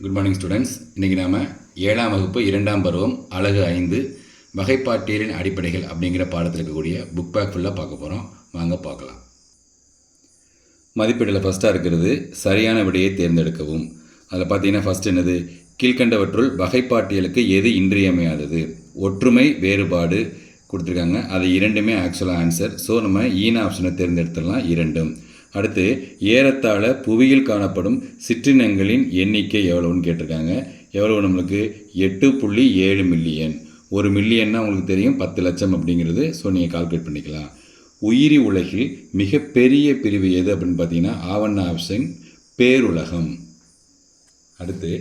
Good morning students. இன்றைக்கி நாம் 7ஆம் வகுப்பு 2ஆம் பருவம் அலகு 5 வகைப்பாட்டியலின் அடிப்படைகள் அப்படிங்கிற பாடத்தில் இருக்கக்கூடிய புக் பேக் ஃபுல்லாக பார்க்க போகிறோம். வாங்க பார்க்கலாம். மதிப்பீட்டில் ஃபஸ்ட்டாக இருக்கிறது சரியான விடையை தேர்ந்தெடுக்கவும். அதில் பார்த்தீங்கன்னா ஃபஸ்ட் என்னது, கீழ்கண்டவற்றுள் வகைப்பாட்டியலுக்கு எது இன்றியமையாதது? ஒற்றுமை, வேறுபாடு கொடுத்துருக்காங்க. அது இரண்டுமே ஆக்சுவலாக ஆன்சர். ஸோ நம்ம ஈன ஆப்ஷனை தேர்ந்தெடுத்துடலாம், இரண்டும். அடுத்து ஏறத்தாழ புவியில் காணப்படும் சிற்றினங்களின் எண்ணிக்கை எவ்வளவுன்னு கேட்டிருக்காங்க. எவ்வளவு நம்மளுக்கு 8.7 மில்லியன். 1 மில்லியன்னா உங்களுக்கு தெரியும் 10 லட்சம் அப்படிங்கிறது. ஸோ நீங்கள் கால்குலேட் பண்ணிக்கலாம். உயிரி உலகில் மிகப்பெரிய பிரிவு எது அப்படின்னு பார்த்தீங்கன்னா ஆவண்ண ஆப்ஷன் பேருலகம். அடுத்து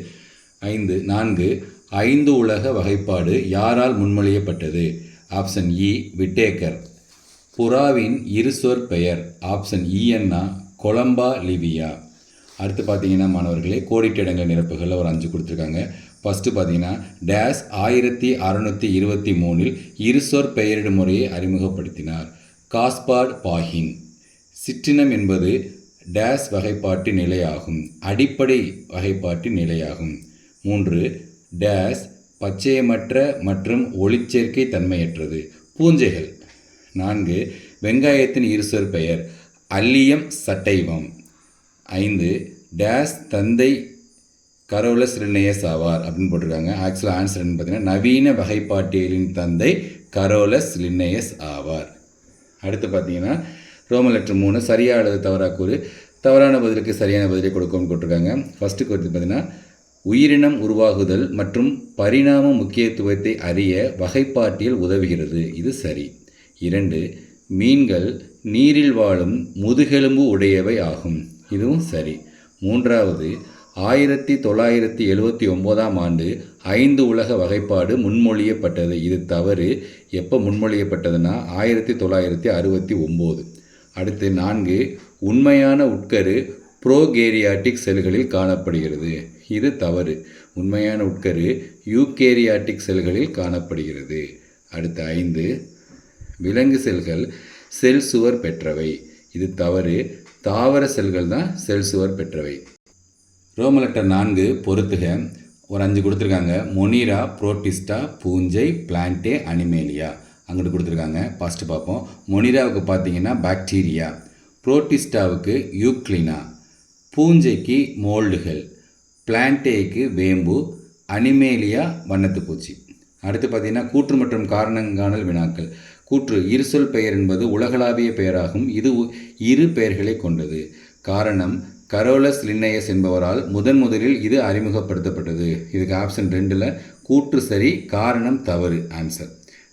4 5 உலக வகைப்பாடு யாரால் முன்மொழியப்பட்டது? ஆப்ஷன் இ விட்டேக்கர். புறாவின் இருசொற் பெயர்? ஆப்ஷன் இஎன்னா கொலம்பா லிவியா. அடுத்து பார்த்தீங்கன்னா மாணவர்களே, கோடிட்ட இடங்கள் நிரப்புகளில் ஒரு 5 கொடுத்துருக்காங்க. ஃபஸ்ட்டு பார்த்தீங்கன்னா டேஸ் 1623 இருசொற் பெயரிடும் முறையை அறிமுகப்படுத்தினார். காஸ்பார்ட் பாஹின். சிற்றினம் என்பது டேஸ் வகைப்பாட்டு நிலையாகும், அடிப்படை வகைப்பாட்டு நிலையாகும். 3 டேஸ் பச்சையமற்ற மற்றும் ஒளிச்சேர்க்கை தன்மையற்றது, பூஞ்சைகள். 4 வெங்காயத்தின் இருசொற் பெயர்? Allium sativum. 5 டேஸ் தந்தை கரோலஸ் லின்னேயஸ் ஆவார் அப்படின்னு போட்டிருக்காங்க. ஆக்சுவலாக ஆன்சர் என்ன பார்த்தீங்கன்னா நவீன வகைப்பாட்டியலின் தந்தை கரோலஸ் லின்னேயஸ் ஆவார். அடுத்து பார்த்தீங்கன்னா ரோமன் லெட்டர் 3 சரியா அல்லது தவறா கூறு. தவறான பதிலுக்கு சரியான பதிலை கொடுக்கும்னு போட்டிருக்காங்க. ஃபஸ்ட்டு குறித்து பார்த்தீங்கன்னா உயிரினம் உருவாகுதல் மற்றும் பரிணாம முக்கியத்துவத்தை அறிய வகைப்பாட்டியல் உதவுகிறது, இது சரி. 2 மீன்கள் நீரில் வாழும் முதுகெலும்பு உடையவை ஆகும், இதுவும் சரி. 3 1979ஆம் ஆண்டு 5 உலக வகைப்பாடு முன்மொழியப்பட்டது, இது தவறு. எப்போ முன்மொழியப்பட்டதுன்னா 1969. அடுத்து 4 உண்மையான உட்கரு ப்ரோகேரியாட்டிக் செல்களில் காணப்படுகிறது, இது தவறு. உண்மையான உட்கரு யூகேரியாட்டிக் செல்களில் காணப்படுகிறது. அடுத்து 5 விலங்கு செல்கள் செல் சுவர் பெற்றவை, இது தவறு. தாவர செல்கள் தான் செல் சுவர் பெற்றவை. ரோமன் லெட்டர் 4 பொறுத்துக. ஒரு 5 கொடுத்துருக்காங்க. மொனிரா, புரோட்டிஸ்டா, பூஞ்சை, பிளான்டே, அனிமேலியா. அங்கிட்டு கொடுத்துருக்காங்க. ஃபஸ்ட்டு பார்ப்போம். மொனிராவுக்கு பார்த்தீங்கன்னா பாக்டீரியா, புரோட்டிஸ்டாவுக்கு யூக்ளினா, பூஞ்சைக்கு மோல்டுகள், பிளான்டேக்கு வேம்பு, அனிமேலியா வண்ணத்து பூச்சி. அடுத்து பார்த்தீங்கன்னா கூற்று மற்றும் காரணங்காணல் வினாக்கள். கூற்று இருசொல் பெயர் என்பது உலகளாவிய பெயராகும், இது இரு பெயர்களை கொண்டது. காரணம் கரோலஸ் லின்னேயஸ் என்பவரால் முதலில் இது அறிமுகப்படுத்தப்பட்டது. இதுக்கு ஆப்ஷன் 2ல் கூற்று சரி, காரணம் தவறு, ஆன்சர்.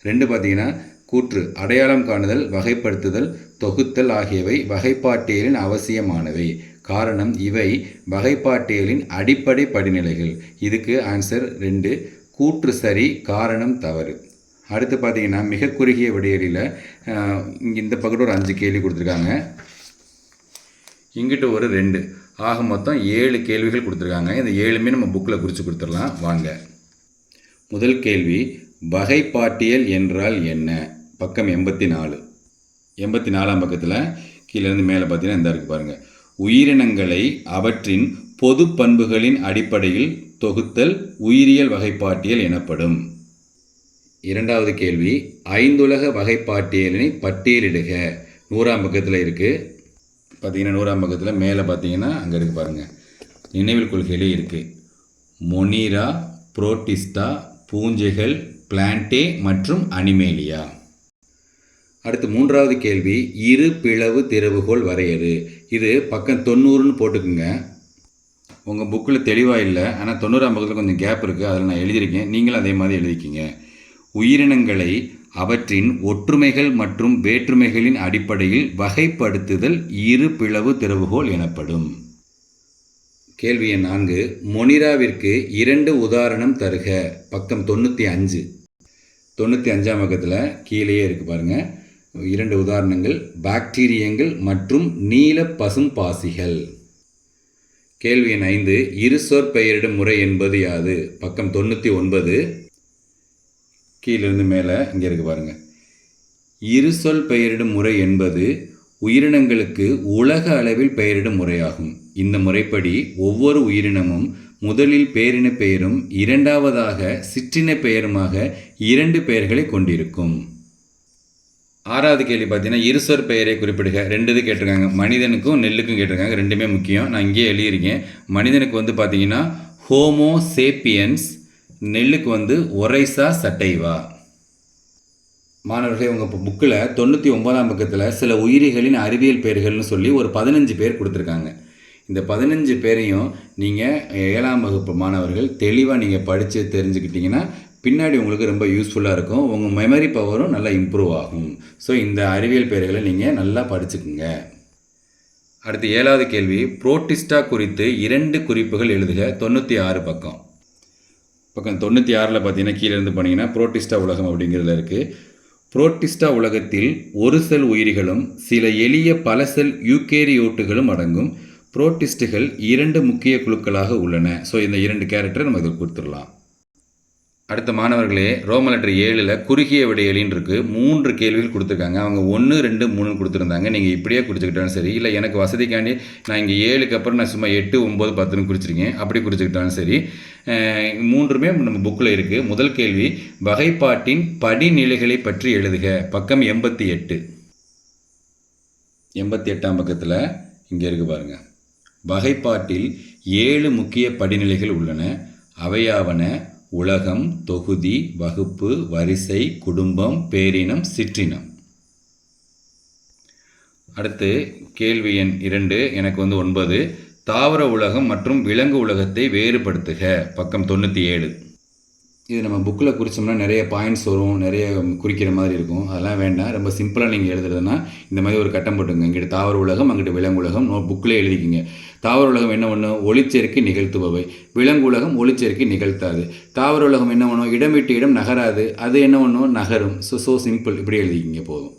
2 பார்த்தீங்கன்னா கூற்று அடையாளம் காணுதல், வகைப்படுத்துதல், தொகுத்தல் ஆகியவை வகைப்பாட்டியலின் அவசியமானவை. காரணம் இவை வகைப்பாட்டியலின் அடிப்படை படிநிலைகள். இதுக்கு ஆன்சர் 2, கூற்று சரி, காரணம் தவறு. அடுத்து பார்த்தீங்கன்னா மிக குறுகிய விடையலில் இந்த பக்கத்து ஒரு 5 கேள்வி கொடுத்துருக்காங்க, இங்கிட்ட ஒரு 2, ஆக மொத்தம் 7 கேள்விகள் கொடுத்துருக்காங்க. இந்த 7மே நம்ம புக்கில் குறித்து கொடுத்துடலாம் வாங்க. முதல் கேள்வி, வகைப்பாட்டியல் என்றால் என்ன? பக்கம் 84. 84ஆம் பக்கத்தில் கீழேருந்து மேலே பார்த்தீங்கன்னா இந்த இருக்குது பாருங்கள். உயிரினங்களை அவற்றின் பொது பண்புகளின் அடிப்படையில் தொகுத்தல் உயிரியல் வகைப்பாட்டியல் எனப்படும். 2வது கேள்வி, 5 உலக வகைப்பாட்டியலினை பட்டியலிடுக. 100ஆம் பக்கத்தில் இருக்குது. பார்த்தீங்கன்னா 100ஆம் பக்கத்தில் மேலே பார்த்தீங்கன்னா அங்கே இருக்குது பாருங்கள், நினைவில் கொள்கையிலே இருக்குது. மொனிரா, புரோட்டிஸ்டா, பூஞ்சைகள், பிளான்டே மற்றும் அனிமேலியா. அடுத்து 3வது கேள்வி, இரு பிளவு திறவுகோல் வரையறு. இது பக்கம் 90ன்னு போட்டுக்குங்க. உங்கள் புக்கில் தெளிவாக இல்லை, ஆனால் 90ஆம் பக்கத்தில் கொஞ்சம் கேப் இருக்குது, அதில் நான் எழுதியிருக்கேன், நீங்களும் அதே மாதிரி எழுதிக்கிங்க. உயிரினங்களை அவற்றின் ஒற்றுமைகள் மற்றும் வேற்றுமைகளின் அடிப்படையில் வகைப்படுத்துதல் இரு பிளவு திறவுகோல் எனப்படும். கேள்வி எண் 4, மொனிராவிற்கு 2 உதாரணம் தருக. பக்கம் 95. 95ஆம் பக்கத்தில் கீழேயே இருக்குது பாருங்கள், 2 உதாரணங்கள், பாக்டீரியங்கள் மற்றும் நீல பசும் பாசிகள். கேள்வி எண் 5, இருசொற் பெயரிடும் முறை என்பது யாது? பக்கம் 99. கீழிருந்து மேலே இங்கே இருக்குது பாருங்கள். இருசொல் பெயரிடும் முறை என்பது உயிரினங்களுக்கு உலக அளவில் பெயரிடும் முறையாகும். இந்த முறைப்படி ஒவ்வொரு உயிரினமும் முதலில் பேரின பெயரும் இரண்டாவதாக சிற்றின பெயருமாக 2 பெயர்களை கொண்டிருக்கும். 6வது கேள்வி பார்த்தீங்கன்னா இருசொற் பெயரை குறிப்பிடுக. 2 இது கேட்டிருக்காங்க. மனிதனுக்கும் நெல்லுக்கும் கேட்டிருக்காங்க. ரெண்டுமே முக்கியம். நான் இங்கேயே எழுதியிருக்கேன். மனிதனுக்கு வந்து பார்த்தீங்கன்னா ஹோமோ சேப்பியன்ஸ், நெல்லுக்கு வந்து ஒரைசா சட்டைவா. மாணவர்களே, உங்கள் புக்கில் 99ஆம் பக்கத்தில் சில உயிரிகளின் அறிவியல் பெயர்கள்னு சொல்லி ஒரு 15 பேர் கொடுத்துருக்காங்க. இந்த 15 பேரையும் நீங்கள் 7ஆம் வகுப்பு மாணவர்கள் தெளிவாக நீங்கள் படித்து தெரிஞ்சுக்கிட்டிங்கன்னா பின்னாடி உங்களுக்கு ரொம்ப யூஸ்ஃபுல்லாக இருக்கும். உங்கள் மெமரி பவரும் நல்லா இம்ப்ரூவ் ஆகும். ஸோ இந்த அறிவியல் பெயர்களை நீங்கள் நல்லா படிச்சுக்குங்க. அடுத்து 7வது கேள்வி, புரோட்டிஸ்டா குறித்து 2 குறிப்புகள் எழுதுக. 96 பக்கம் 96ல் பார்த்தீங்கன்னா கீழே இருந்து போனீங்கன்னா புரோட்டிஸ்டா உலகம் அப்படிங்கிறதுல இருக்குது. புரோட்டிஸ்டா உலகத்தில் ஒரு செல் உயிரிகளும் சில எளிய பல செல் யூகேரியோட்டுகளும் அடங்கும். புரோட்டிஸ்டுகள் 2 முக்கிய குழுக்களாக உள்ளன. ஸோ இந்த 2 கேரக்டரை நம்ம இதில் கொடுத்துடலாம். அடுத்த மாணவர்களே, ரோமன் லெட்டர் 7ல் குறுகிய விடையலின்னு இருக்குது. 3 கேள்விகள் கொடுத்துருக்காங்க. அவங்க 1, 2, 3 கொடுத்துருந்தாங்க. நீங்கள் இப்படியே குறிச்சிக்கிட்டாலும் சரி, இல்லை எனக்கு வசதிக்காண்டி நான் இங்கே 7க்கு அப்புறம் நான் சும்மா 8, 9, 10ன்னு குறிச்சிருக்கேன். அப்படி குறிச்சிக்கிட்டாலும் சரி, 3மே நம்ம புக்கில் இருக்குது. முதல் கேள்வி, வகைப்பாட்டின் படிநிலைகளை பற்றி எழுதுக. பக்கம் 88. 88ஆம் பக்கத்தில் இங்கே இருக்குது பாருங்கள். வகைப்பாட்டில் 7 முக்கிய படிநிலைகள் உள்ளன. அவையாவன உலகம், தொகுதி, வகுப்பு, வரிசை, குடும்பம், பேரினம், சிற்றினம். அடுத்து கேள்வி எண் 2, எனக்கு வந்து 9. தாவர உலகம் மற்றும் விலங்கு உலகத்தை வேறுபடுத்துக. பக்கம் 97. இது நம்ம புக்கில் குறித்தோம்னா நிறைய பாயிண்ட்ஸ் வரும், நிறைய குறிக்கிற மாதிரி இருக்கும். அதெல்லாம் வேண்டாம். ரொம்ப சிம்பிளாக நீங்கள் எழுதுறதுன்னா இந்த மாதிரி ஒரு கட்டம் போட்டுங்க. இங்கிட்ட தாவர உலகம், அங்கிட்ட விலங்கு உலகம். புக்கில் எழுதிக்கிங்க. தாவர உலகம் என்ன பண்ணும்? ஒளிச்சேர்க்கை நிகழ்த்துபவை. விலங்கு உலகம் ஒளிச்சேர்க்கை நிகழ்த்தாது. தாவர உலகம் என்ன பண்ணும்? இடம் விட்டு இடம் நகராது. அது என்ன பண்ணும்? நகரும். So simple. இப்படி எழுதிக்கிங்க போதும்.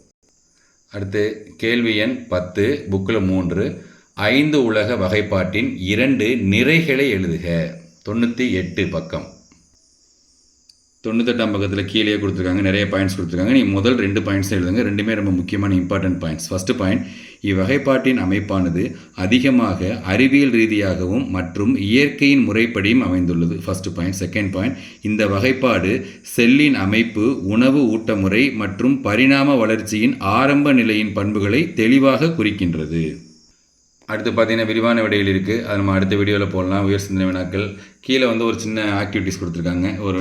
அடுத்து கேள்வி எண் 10, புக்கில் 3. 5 உலக வகைப்பாட்டின் 2 நிறைகளை எழுதுக. 98 பக்கம். 98ஆம் பக்கத்தில் கீழே கொடுத்துருக்காங்க. நிறைய பாயிண்ட்ஸ் கொடுத்துருக்காங்க. நீங்கள் முதல் 2 பாயிண்ட்ஸ் எழுதுங்க. ரெண்டுமே ரொம்ப முக்கியமான இம்பார்ட்டன்ட் பாயிண்ட்ஸ். ஃபஸ்ட்டு பாயிண்ட், இவ்வகைப்பாட்டின் அமைப்பானது அதிகமாக அறிவியல் ரீதியாகவும் மற்றும் இயற்கையின் முறைப்படியும் அமைந்துள்ளது. First point. செகண்ட் பாயிண்ட், இந்த வகைப்பாடு செல்லின் அமைப்பு, உணவு ஊட்ட முறை மற்றும் பரிணாம வளர்ச்சியின் ஆரம்ப நிலையின் பண்புகளை தெளிவாக குறிக்கின்றது. அடுத்து பார்த்தீங்கன்னா விரிவான விடைகள் இருக்குது. அது நம்ம அடுத்த வீடியோவில் போடலாம். உயர் சிந்தனை வினாக்கள். கீழே வந்து ஒரு சின்ன ஆக்டிவிட்டிஸ் கொடுத்துருக்காங்க. ஒரு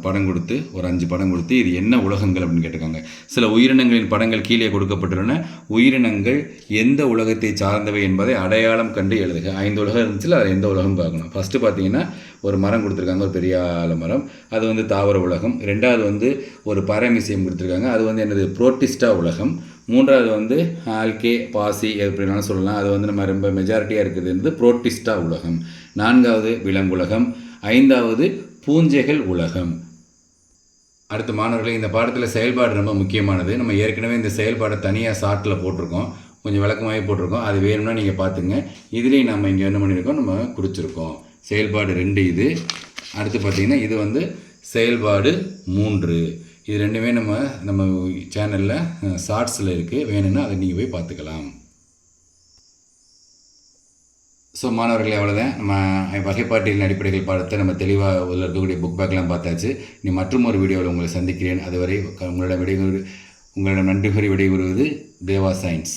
படம் கொடுத்து, ஒரு 5 படம் கொடுத்து, இது என்ன உலகங்கள் அப்படின்னு கேட்டிருக்காங்க. சில உயிரினங்களின் படங்கள் கீழே கொடுக்கப்பட்டுள்ளன. உயிரினங்கள் எந்த உலகத்தை சார்ந்தவை என்பதை அடையாளம் கண்டு எழுதுக. 5 உலகம் இருந்துச்சுல, அது எந்த உலகம் பார்க்கணும். ஃபஸ்ட்டு பார்த்தீங்கன்னா ஒரு மரம் கொடுத்துருக்காங்க, ஒரு பெரிய ஆலமரம். அது வந்து தாவர உலகம். 2வது வந்து ஒரு பரமிசியம் கொடுத்துருக்காங்க. அது வந்து என்னது? புரோட்டிஸ்டா உலகம். 3வது வந்து ஆல்கே, பாசி எப்படினாலும் சொல்லலாம். அது வந்து நம்ம ரொம்ப மெஜாரிட்டியாக இருக்குது வந்து புரோட்டிஸ்டா உலகம். 4வது விலங்குலகம். 5வது பூஞ்சைகள் உலகம். அடுத்த மாணவர்களே, இந்த பாடத்தில் செயல்பாடு ரொம்ப முக்கியமானது. நம்ம ஏற்கனவே இந்த செயல்பாடை தனியாக ஷார்ட்டில் போட்டிருக்கோம், கொஞ்சம் விளக்கமாகவே போட்டிருக்கோம். அது வேணும்னா நீங்கள் பார்த்துங்க. இதுலேயும் நம்ம இங்கே என்ன பண்ணியிருக்கோம்? நம்ம குறிச்சிருக்கோம். செயல்பாடு 2 இது. அடுத்து பார்த்திங்கன்னா இது வந்து செயல்பாடு 3. இது ரெண்டுமே நம்ம சேனலில் ஷார்ட்ஸில் இருக்குது. வேணும்னா அதை நீங்கள் போய் பார்த்துக்கலாம். ஸோ மாணவர்களே, அவ்வளோதான். நம்ம வகைப்பாட்டியலின் அடிப்படைகள் பாடத்தை நம்ம தெளிவாக உள்ள இருக்கக்கூடிய புக் பேக்லாம் பார்த்தாச்சு. நீ மற்றும் ஒரு வீடியோவில் உங்களை சந்திக்கிறேன். அதுவரை உங்களிடம் நன்றி கூறி விடைபெறுவது தேவா சயின்ஸ்.